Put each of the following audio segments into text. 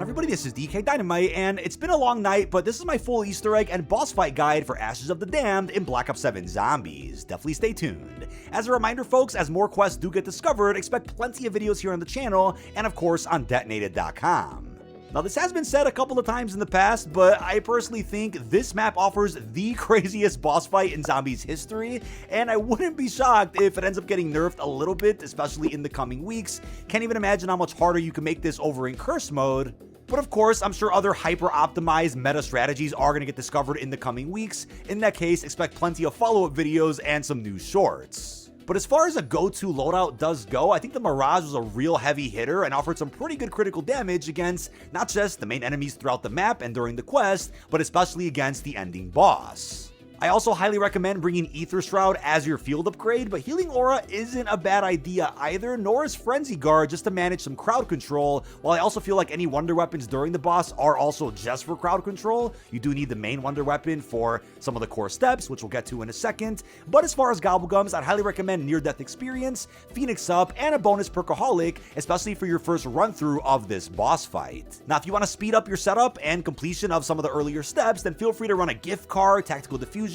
on everybody, this is dkdynamite, and it's been a long night, but this is my full Easter egg and boss fight guide for Ashes of the Damned in Black Ops 7 Zombies. Definitely stay tuned. As a reminder folks, as more quests do get discovered, expect plenty of videos here on the channel, and of course on detonated.com. Now this has been said a couple of times in the past, but I personally think this map offers the craziest boss fight in Zombies history, and I wouldn't be shocked if it ends up getting nerfed a little bit, especially in the coming weeks. Can't even imagine how much harder you can make this over in Curse mode. But of course, I'm sure other hyper-optimized meta strategies are going to get discovered in the coming weeks. In that case, expect plenty of follow-up videos and some new shorts. But as far as a go-to loadout does go, I think the Mirage was a real heavy hitter and offered some pretty good critical damage against not just the main enemies throughout the map and during the quest, but especially against the ending boss. I also highly recommend bringing Ether Shroud as your field upgrade, but Healing Aura isn't a bad idea either, nor is Frenzy Guard just to manage some crowd control, while I also feel like any wonder weapons during the boss are also just for crowd control. You do need the main wonder weapon for some of the core steps, which we'll get to in a second, but as far as Gobblegums, I'd highly recommend Near Death Experience, Phoenix Up, and a bonus Perkaholic, especially for your first run-through of this boss fight. Now, if you want to speed up your setup and completion of some of the earlier steps, then feel free to run a Gift Card, Tactical Diffusion,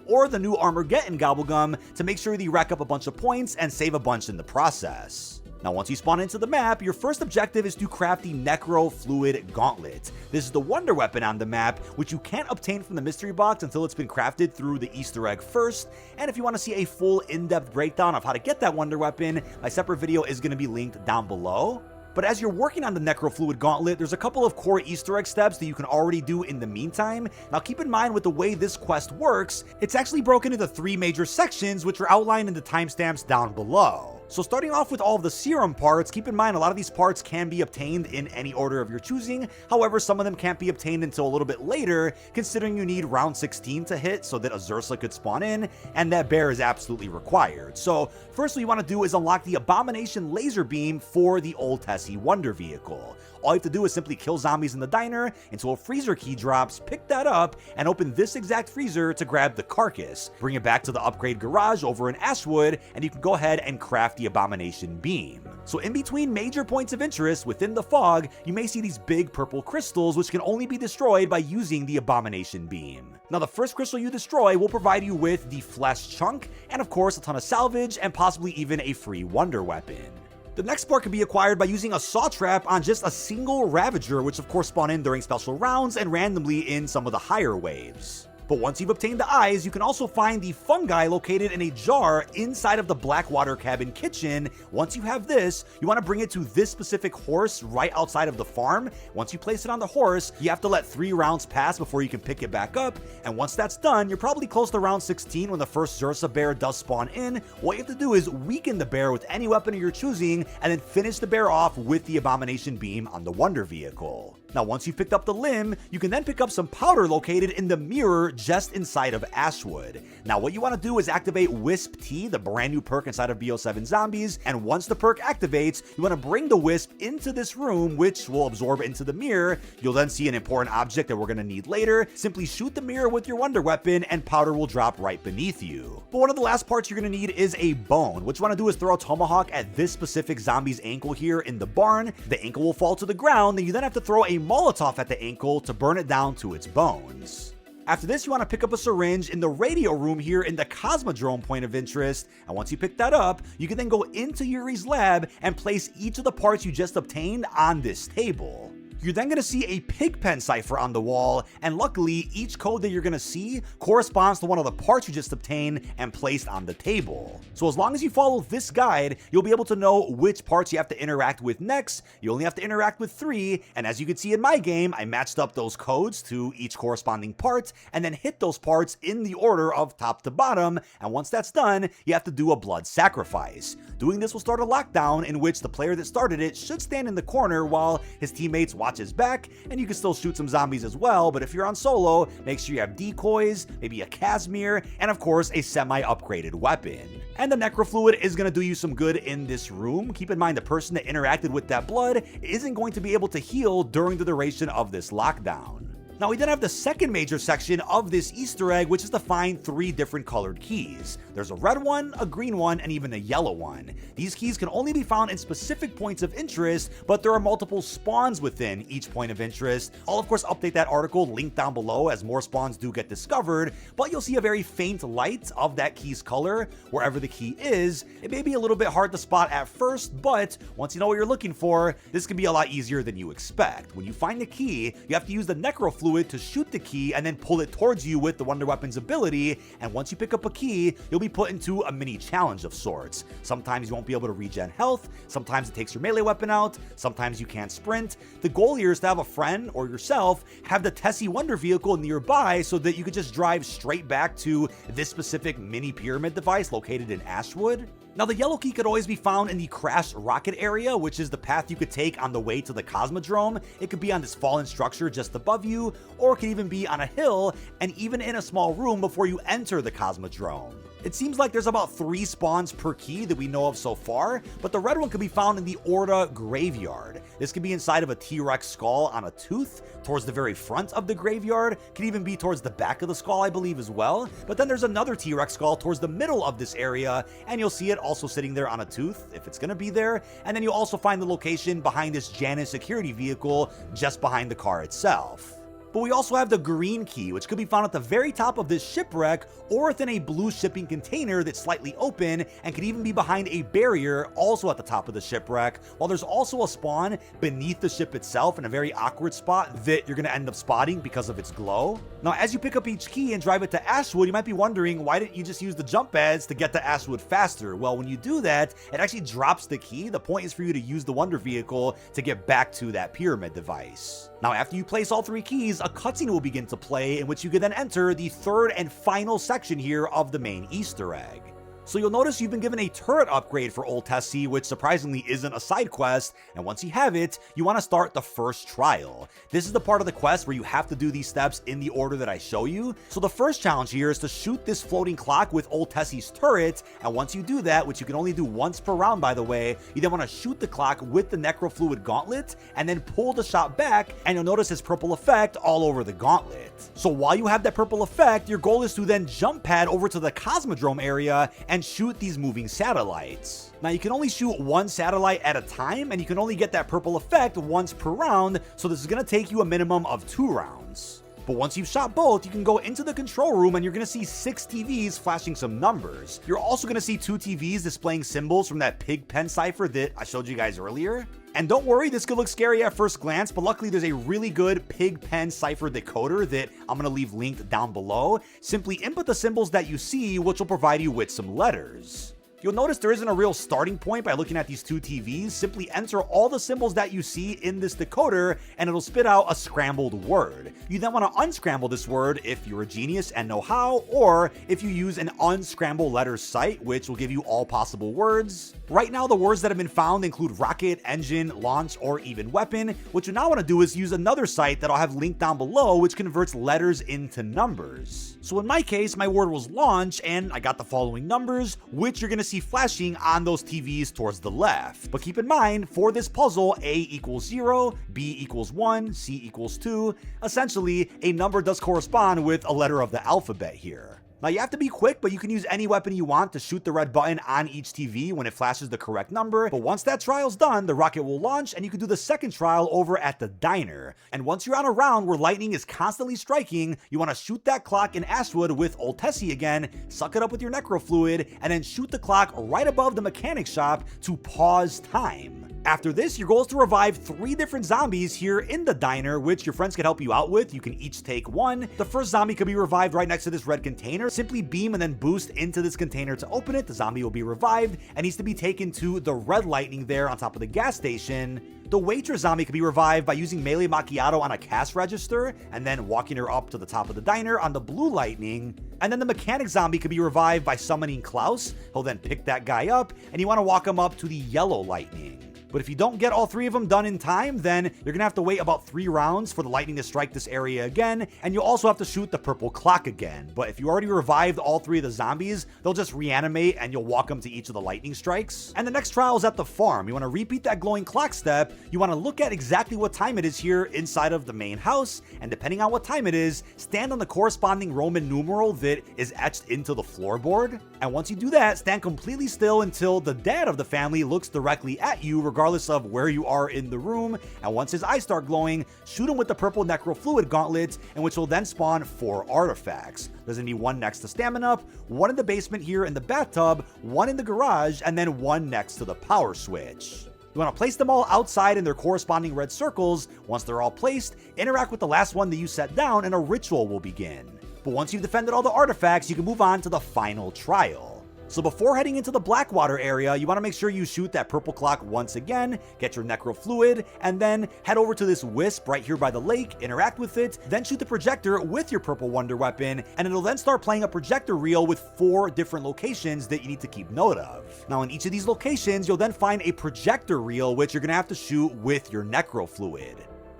or the new Armageddon Gobblegum to make sure that you rack up a bunch of points and save a bunch in the process. Now once you spawn into the map, your first objective is to craft the Necro Fluid Gauntlet. This is the wonder weapon on the map, which you can't obtain from the mystery box until it's been crafted through the Easter egg first, and if you want to see a full in-depth breakdown of how to get that wonder weapon, my separate video is going to be linked down below. But as you're working on the Necrofluid Gauntlet, there's a couple of core Easter egg steps that you can already do in the meantime. Now keep in mind with the way this quest works, it's actually broken into 3 major sections which are outlined in the timestamps down below. So starting off with all of the serum parts, keep in mind a lot of these parts can be obtained in any order of your choosing. However, some of them can't be obtained until a little bit later, considering you need round 16 to hit so that a Zersa could spawn in, and that bear is absolutely required. So first what you want to do is unlock the Abomination Laser Beam for the Old Tessie Wonder Vehicle. All you have to do is simply kill zombies in the diner until a freezer key drops, pick that up, and open this exact freezer to grab the carcass. Bring it back to the upgrade garage over in Ashwood, and you can go ahead and craft the Abomination Beam. So in between major points of interest within the fog, you may see these big purple crystals which can only be destroyed by using the Abomination Beam. Now the first crystal you destroy will provide you with the Flesh Chunk, and of course a ton of salvage, and possibly even a free wonder weapon. The next part can be acquired by using a saw trap on just a single Ravager, which of course spawn in during special rounds and randomly in some of the higher waves. But once you've obtained the eyes, you can also find the fungi located in a jar inside of the Blackwater Cabin kitchen. Once you have this, you want to bring it to this specific horse right outside of the farm. Once you place it on the horse, you have to let 3 rounds pass before you can pick it back up. And once that's done, you're probably close to round 16 when the first Zersa bear does spawn in. What you have to do is weaken the bear with any weapon of your choosing, and then finish the bear off with the Abomination Beam on the Wonder Vehicle. Now once you've picked up the limb, you can then pick up some powder located in the mirror just inside of Ashwood. Now what you want to do is activate Wisp T, the brand new perk inside of BO7 Zombies, and once the perk activates, you want to bring the Wisp into this room, which will absorb into the mirror. You'll then see an important object that we're going to need later. Simply shoot the mirror with your wonder weapon and powder will drop right beneath you. But one of the last parts you're going to need is a bone. What you want to do is throw a tomahawk at this specific zombie's ankle here in the barn. The ankle will fall to the ground, and you then have to throw a Molotov at the ankle to burn it down to its bones. After this, you want to pick up a syringe in the radio room here in the Cosmodrome point of interest, and once you pick that up, you can then go into Yuri's lab and place each of the parts you just obtained on this table. You're then going to see a Pigpen cipher on the wall, and luckily each code that you're going to see corresponds to one of the parts you just obtained and placed on the table. So as long as you follow this guide, you'll be able to know which parts you have to interact with next. You only have to interact with 3, and as you can see in my game, I matched up those codes to each corresponding part and then hit those parts in the order of top to bottom, and once that's done, you have to do a blood sacrifice. Doing this will start a lockdown in which the player that started it should stand in the corner while his teammates watch his back, and you can still shoot some zombies as well, but if you're on solo, make sure you have decoys, maybe a Casimir, and of course a semi-upgraded weapon. And the Necrofluid is going to do you some good in this room. Keep in mind the person that interacted with that blood isn't going to be able to heal during the duration of this lockdown. Now we then have the second major section of this Easter egg, which is to find 3 different colored keys. There's a red one, a green one, and even a yellow one. These keys can only be found in specific points of interest, but there are multiple spawns within each point of interest. I'll of course update that article linked down below as more spawns do get discovered, but you'll see a very faint light of that key's color wherever the key is. It may be a little bit hard to spot at first, but once you know what you're looking for, this can be a lot easier than you expect. When you find the key, you have to use the necro fluid to shoot the key and then pull it towards you with the Wonder Weapon's ability, and once you pick up a key, you'll be put into a mini challenge of sorts. Sometimes you won't be able to regen health, sometimes it takes your melee weapon out, sometimes you can't sprint. The goal here is to have a friend or yourself have the Tessie Wonder Vehicle nearby so that you could just drive straight back to this specific mini pyramid device located in Ashwood. Now the yellow key could always be found in the crashed rocket area, which is the path you could take on the way to the Cosmodrome. It could be on this fallen structure just above you, or it could even be on a hill and even in a small room before you enter the Cosmodrome. It seems like there's about 3 spawns per key that we know of so far, but the red one could be found in the Orta Graveyard. This could be inside of a T-Rex skull on a tooth, towards the very front of the graveyard, could even be towards the back of the skull I believe as well, but then there's another T-Rex skull towards the middle of this area, and you'll see it also sitting there on a tooth, if it's gonna be there, and then you'll also find the location behind this Janus security vehicle, just behind the car itself. But we also have the green key, which could be found at the very top of this shipwreck or within a blue shipping container that's slightly open and could even be behind a barrier also at the top of the shipwreck, while there's also a spawn beneath the ship itself in a very awkward spot that you're going to end up spotting because of its glow. Now, as you pick up each key and drive it to Ashwood, you might be wondering, why didn't you just use the jump pads to get to Ashwood faster? Well, when you do that, it actually drops the key. The point is for you to use the Wonder Vehicle to get back to that pyramid device. Now, after you place all 3 keys, a cutscene will begin to play in which you can then enter the third and final section here of the main Easter egg. So you'll notice you've been given a turret upgrade for Old Tessie, which surprisingly isn't a side quest, and once you have it, you want to start the first trial. This is the part of the quest where you have to do these steps in the order that I show you. So the first challenge here is to shoot this floating clock with Old Tessie's turret, and once you do that, which you can only do once per round by the way, you then want to shoot the clock with the necrofluid gauntlet, and then pull the shot back, and you'll notice this purple effect all over the gauntlet. So while you have that purple effect, your goal is to then jump pad over to the Cosmodrome area and shoot these moving satellites. Now you can only shoot 1 satellite at a time, and you can only get that purple effect once per round, so this is going to take you a minimum of 2 rounds. But once you've shot both, you can go into the control room and you're going to see 6 TVs flashing some numbers. You're also going to see 2 TVs displaying symbols from that pig pen cipher that I showed you guys earlier. And don't worry, this could look scary at first glance, but luckily there's a really good pig pen cipher decoder that I'm going to leave linked down below. Simply input the symbols that you see, which will provide you with some letters. You'll notice there isn't a real starting point by looking at these 2 TVs. Simply enter all the symbols that you see in this decoder and it'll spit out a scrambled word. You then want to unscramble this word if you're a genius and know how, or if you use an unscramble letters site, which will give you all possible words. Right now, the words that have been found include rocket, engine, launch, or even weapon. What you now want to do is use another site that I'll have linked down below, which converts letters into numbers. So in my case, my word was launch, and I got the following numbers, which you're going to see flashing on those TVs towards the left. But keep in mind, for this puzzle, A equals 0, B equals 1, C equals 2. Essentially, a number does correspond with a letter of the alphabet here. Now you have to be quick, but you can use any weapon you want to shoot the red button on each TV when it flashes the correct number. But once that trial's done, the rocket will launch and you can do the second trial over at the diner. And once you're on a round where lightning is constantly striking, you want to shoot that clock in Ashwood with Old Tessie again, suck it up with your necrofluid, and then shoot the clock right above the mechanic shop to pause time. After this, your goal is to revive 3 different zombies here in the diner, which your friends can help you out with. You can each take 1. The first zombie could be revived right next to this red container. Simply beam and then boost into this container to open it. The zombie will be revived and needs to be taken to the red lightning there on top of the gas station. The waitress zombie can be revived by using melee macchiato on a cash register and then walking her up to the top of the diner on the blue lightning. And then the mechanic zombie can be revived by summoning Klaus. He'll then pick that guy up and you want to walk him up to the yellow lightning. But if you don't get all 3 of them done in time, then you're gonna have to wait about 3 rounds for the lightning to strike this area again, and you'll also have to shoot the purple clock again. But if you already revived all 3 of the zombies, they'll just reanimate and you'll walk them to each of the lightning strikes. And the next trial is at the farm. You want to repeat that glowing clock step. You want to look at exactly what time it is here inside of the main house, and depending on what time it is, stand on the corresponding Roman numeral that is etched into the floorboard. And once you do that, stand completely still until the dad of the family looks directly at you, regardless of where you are in the room. And once his eyes start glowing, shoot him with the purple necro fluid gauntlet, in which will then spawn 4 artifacts. There's gonna be 1 next to stamina, 1 in the basement here in the bathtub, 1 in the garage, and then 1 next to the power switch. You want to place them all outside in their corresponding red circles. Once they're all placed, interact with the last one that you set down and a ritual will begin. But once you've defended all the artifacts, you can move on to the final trial. So before heading into the Blackwater area, you want to make sure you shoot that purple clock once again, get your necro fluid, and then head over to this wisp right here by the lake, interact with it, then shoot the projector with your purple wonder weapon, and it'll then start playing a projector reel with 4 different locations that you need to keep note of. Now in each of these locations, you'll then find a projector reel which you're going to have to shoot with your necro fluid.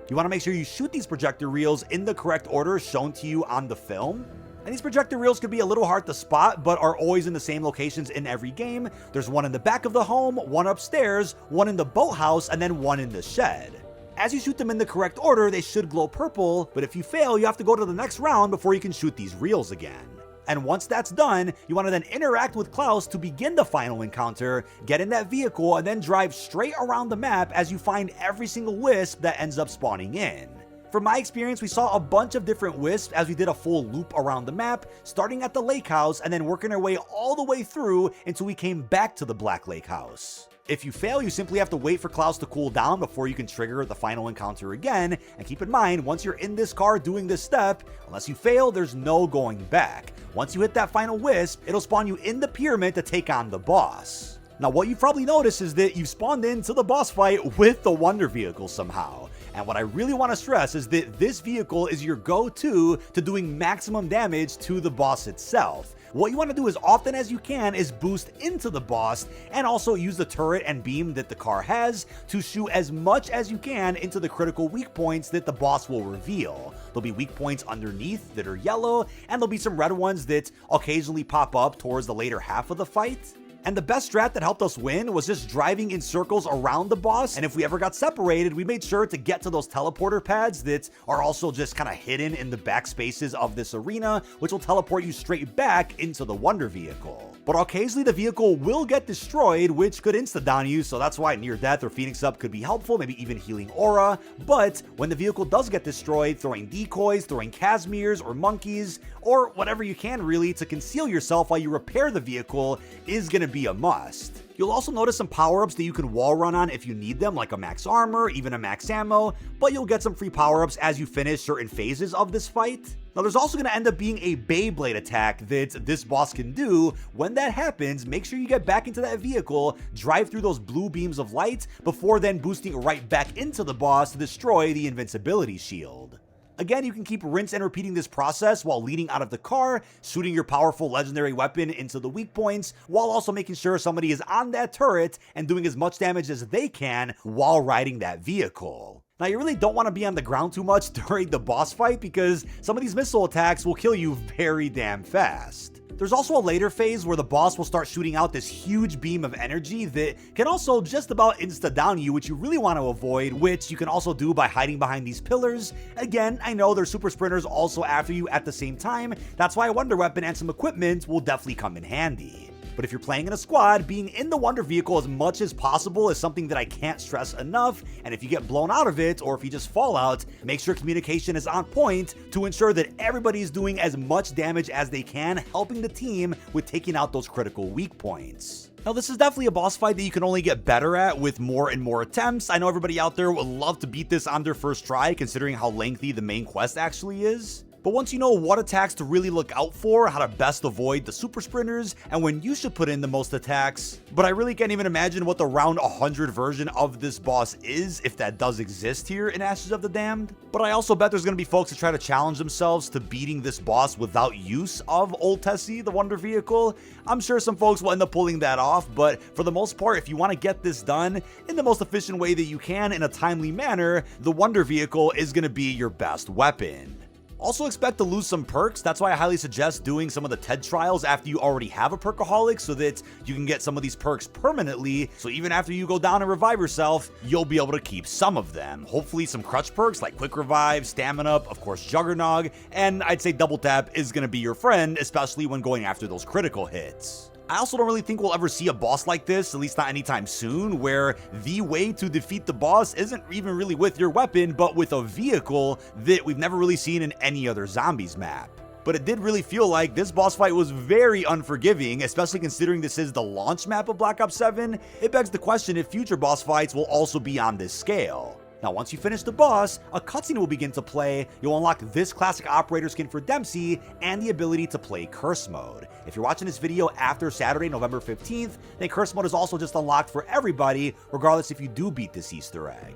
You want to make sure you shoot these projector reels in the correct order shown to you on the film. And these projector reels could be a little hard to spot, but are always in the same locations in every game. There's 1 in the back of the home, 1 upstairs, 1 in the boathouse, and then 1 in the shed. As you shoot them in the correct order, they should glow purple, but if you fail, you have to go to the next round before you can shoot these reels again. And once that's done, you want to then interact with Klaus to begin the final encounter, get in that vehicle, and then drive straight around the map as you find every single wisp that ends up spawning in. From my experience, we saw a bunch of different wisps as we did a full loop around the map, starting at the lake house and then working our way all the way through until we came back to the Black Lake house. If you fail, you simply have to wait for Klaus to cool down before you can trigger the final encounter again, and keep in mind, once you're in this car doing this step, unless you fail, there's no going back. Once you hit that final wisp, it'll spawn you in the pyramid to take on the boss. Now what you've probably noticed is that you've spawned into the boss fight with the Wonder Vehicle somehow. And what I really want to stress is that this vehicle is your go-to to doing maximum damage to the boss itself. What you want to do as often as you can is boost into the boss and also use the turret and beam that the car has to shoot as much as you can into the critical weak points that the boss will reveal. There'll be weak points underneath that are yellow, and there'll be some red ones that occasionally pop up towards the later half of the fight. And the best strat that helped us win was just driving in circles around the boss, and if we ever got separated, we made sure to get to those teleporter pads that are also just kind of hidden in the back spaces of this arena, which will teleport you straight back into the Wonder Vehicle. But occasionally the vehicle will get destroyed, which could insta-down you, so that's why near death or Phoenix Up could be helpful, maybe even healing aura. But when the vehicle does get destroyed, throwing decoys, throwing Casimirs or monkeys, or whatever you can really to conceal yourself while you repair the vehicle is going to be a must. You'll also notice some power-ups that you can wall run on if you need them, like a max armor, even a max ammo, but you'll get some free power-ups as you finish certain phases of this fight. Now there's also going to end up being a Beyblade attack that this boss can do. When that happens, make sure you get back into that vehicle, drive through those blue beams of light, before then boosting right back into the boss to destroy the invincibility shield. Again, you can keep rinse and repeating this process while leading out of the car, shooting your powerful legendary weapon into the weak points, while also making sure somebody is on that turret and doing as much damage as they can while riding that vehicle. Now, you really don't want to be on the ground too much during the boss fight because some of these missile attacks will kill you very damn fast. There's also a later phase where the boss will start shooting out this huge beam of energy that can also just about insta-down you, which you really want to avoid, which you can also do by hiding behind these pillars. Again, I know there's super sprinters also after you at the same time. That's why a Wonder Weapon and some equipment will definitely come in handy. But if you're playing in a squad, being in the Wonder Vehicle as much as possible is something that I can't stress enough, and if you get blown out of it, or if you just fall out, make sure communication is on point to ensure that everybody's doing as much damage as they can, helping the team with taking out those critical weak points. Now, this is definitely a boss fight that you can only get better at with more and more attempts. I know everybody out there would love to beat this on their first try, considering how lengthy the main quest actually is. But once you know what attacks to really look out for, how to best avoid the super sprinters, and when you should put in the most attacks, but I really can't even imagine what the round 100 version of this boss is, if that does exist here in Ashes of the Damned. But I also bet there's going to be folks that try to challenge themselves to beating this boss without use of Old Tessie, the Wonder Vehicle. I'm sure some folks will end up pulling that off, but for the most part, if you want to get this done in the most efficient way that you can in a timely manner, the Wonder Vehicle is going to be your best weapon. Also expect to lose some perks. That's why I highly suggest doing some of the TED trials after you already have a perkaholic so that you can get some of these perks permanently. So even after you go down and revive yourself, you'll be able to keep some of them. Hopefully some crutch perks like Quick Revive, Stamina, of course Juggernog, and I'd say Double Tap is going to be your friend, especially when going after those critical hits. I also don't really think we'll ever see a boss like this, at least not anytime soon, where the way to defeat the boss isn't even really with your weapon, but with a vehicle that we've never really seen in any other zombies map. But it did really feel like this boss fight was very unforgiving, especially considering this is the launch map of Black Ops 7. It begs the question if future boss fights will also be on this scale. Now, once you finish the boss, a cutscene will begin to play. You'll unlock this classic operator skin for Dempsey and the ability to play Curse Mode. If you're watching this video after Saturday, November 15th, then Curse Mode is also just unlocked for everybody, regardless if you do beat this Easter egg.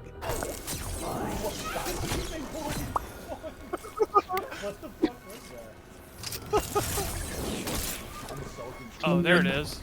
Oh, there it is.